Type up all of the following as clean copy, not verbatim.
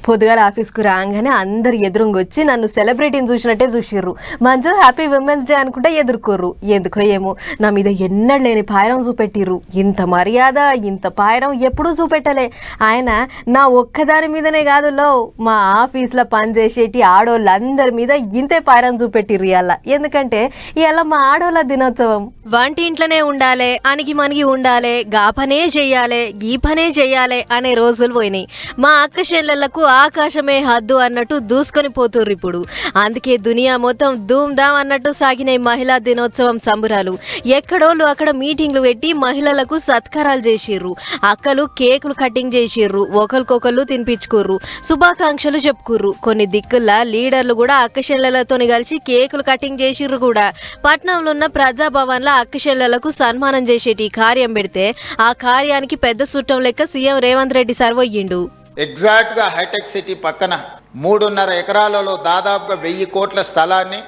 పొద్దుగాల ఆఫీస్కు రాగానే అందరు ఎదురుంగొచ్చి నన్ను సెలబ్రిటీని చూసినట్టే చూసిర్రు. మంచు హ్యాపీ విమెన్స్ డే అనుకుంటే ఎదుర్కోర్రు. ఎందుకో ఏమో నా మీద ఎన్నడూ లేని పాయరం చూపెట్టిర్రు. ఇంత మర్యాద ఇంత పాయరం ఎప్పుడూ చూపెట్టలే. ఆయన నా ఒక్కదాని మీదనే కాదు లో మా ఆఫీస్లో పనిచేసేటి ఆడోళ్ళందరి మీద ఇంతే పాయరం చూపెట్టిర్రు ఇవాళ. ఎందుకంటే ఇవాళ మా ఆడోళ్ళ దినోత్సవం. వంటింట్లోనే ఉండాలి, అణిగి మనిగి ఉండాలి, గా పనే చెయ్యాలి, ఈ పనే చెయ్యాలి అనే రోజులు పోయినాయి. మా అక్క చెల్లెళ్లకు ఆకాశమే హద్దు అన్నట్టు దూసుకొని పోతుర్రు ఇప్పుడు. అందుకే దునియా మొత్తం ధూమ్ ధామ్ అన్నట్టు సాగినాయి మహిళా దినోత్సవం సంబురాలు. ఎక్కడోళ్ళు అక్కడ మీటింగ్లు పెట్టి మహిళలకు సత్కారాలు చేసిర్రు. అక్కలు కేకులు కటింగ్ చేసిర్రు, ఒకరికొకళ్ళు తినిపించుకుర్రు, శుభాకాంక్షలు చెప్పుకుర్రు. కొన్ని దిక్కుల్లా లీడర్లు కూడా అక్క చెల్లెలతోని కలిసి కేకులు కటింగ్ చేసిర్రు కూడా. పట్నంలో ఉన్న ప్రజాభవన్లో అక్క చెల్లెలకు సన్మానం చేసేటి కార్యం పెడితే ఆ కార్యానికి పెద్ద సుట్టం లెక్క సీఎం రేవంత్ రెడ్డి సర్వయ్యిండు. ఎగ్జాక్ట్ గా హైటెక్ సిటీ పక్కన 3.5 ఎకరాలలో దాదాపుగా 1000 కోట్ల స్థలాన్ని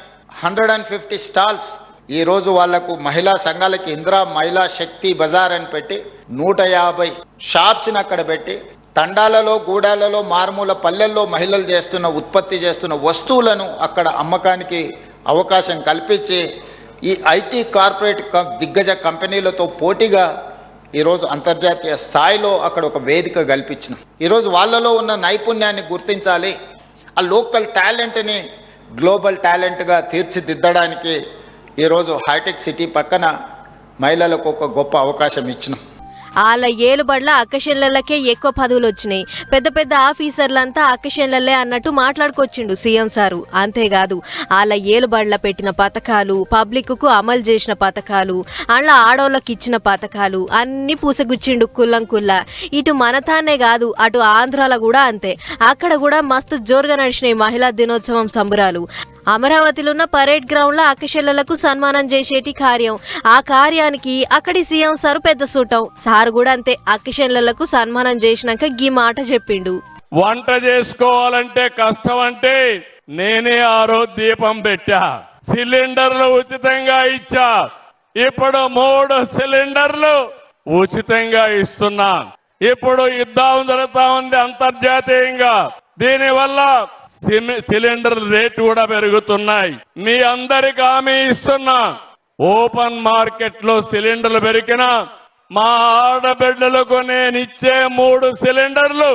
150 స్టాల్స్ ఈ రోజు వాళ్లకు మహిళా సంఘాలకి ఇందిరా మహిళా శక్తి బజార్ అని పెట్టి 150 షాప్స్ ని అక్కడ పెట్టి తండాలలో గూడాలలో మారుమూల పల్లెల్లో మహిళలు ఉత్పత్తి చేస్తున్న వస్తువులను అక్కడ అమ్మకానికి అవకాశం కల్పించి ఈ ఐటీ కార్పొరేట్ దిగ్గజ కంపెనీలతో పోటీగా ఈరోజు అంతర్జాతీయ స్థాయిలో అక్కడ ఒక వేదిక కల్పించినాం. ఈరోజు వాళ్ళలో ఉన్న నైపుణ్యాన్ని గుర్తించాలి, ఆ లోకల్ టాలెంట్ని గ్లోబల్ టాలెంట్గా తీర్చిదిద్దడానికి ఈరోజు హైటెక్ సిటీ పక్కన మహిళలకు ఒక గొప్ప అవకాశం ఇచ్చినాం. వాళ్ళ ఏలుబడ్ల అక్కశెల్లకే ఎక్కువ పదవులు వచ్చినాయి. పెద్ద పెద్ద ఆఫీసర్లంతా అక్కశెల్లలే అన్నట్టు మాట్లాడుకొచ్చిండు సీఎం సారు. అంతేకాదు వాళ్ళ ఏలుబడ్ల పెట్టిన పథకాలు, పబ్లిక్కు అమలు చేసిన పథకాలు, వాళ్ళ ఆడోళ్ళకి ఇచ్చిన పథకాలు అన్నీ పూసగుచ్చిండు కుల్లం కుల్లా. ఇటు మనతానే కాదు అటు ఆంధ్రాలో కూడా అంతే. అక్కడ కూడా మస్తు జోరుగా నడిచినాయి మహిళా దినోత్సవం సంబురాలు. అమరావతిలో ఉన్న పరేడ్ గ్రౌండ్ లో అక్కశెల్లలకు సన్మానం చేసేటి కార్యం. ఆ కార్యానికి అక్కడి సీఎం సారు పెద్ద సూటం. సారు కూడా అంతే అక్కశెల్లలకు సన్మానం చేసినాక గీ మాట చెప్పిండు. వంట చేసుకోవాలంటే కష్టం అంటే నేనే ఆ రోజు దీపం పెట్టా, సిలిండర్లు ఉచితంగా ఇచ్చా. ఇప్పుడు 3 సిలిండర్లు ఉచితంగా ఇస్తున్నా. ఇప్పుడు యుద్ధం జరుగుతా ఉంది అంతర్జాతీయంగా. దీనివల్ల సిలిండర్ రేటు కూడా పెరుగుతున్నాయి. మీ అందరికి హామీ ఇస్తున్నా, ఓపెన్ మార్కెట్ లో సిలిండర్లు పెరిగినా మా ఆడబిడ్డలకు నేను ఇచ్చే 3 సిలిండర్లు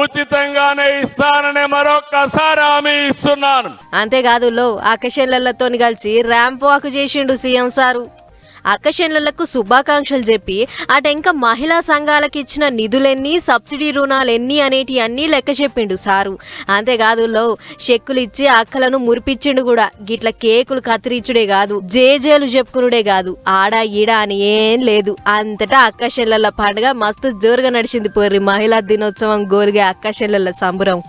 ఉచితంగానే ఇస్తానని మరొక్కసారి హామీ ఇస్తున్నాను. అంతేకాదు లో అక్కశెల్లలతో కలిసి ర్యాంప్ వాక్ చేసిండు సీఎం సారు. అక్కశెల్లలకు శుభాకాంక్షలు చెప్పి అటెంక మహిళా సంఘాలకు ఇచ్చిన నిధులెన్ని, సబ్సిడీ రుణాలెన్ని అనేటి అన్నీ లెక్క చెప్పిండు సారు. అంతేకాదు లో చెక్కులు ఇచ్చి అక్కలను మురిపించిండు కూడా. గిట్ల కేకులు కత్తిరించుడే కాదు, జేజేలు చెప్పుకునుడే కాదు, ఆడ ఈడ అని ఏం లేదు. అంతటా అక్కశెల్లల పండుగ మస్తు జోరుగా నడిచింది పోర్రి మహిళా దినోత్సవం గోల్గే అక్కశెల్లల సంబురం.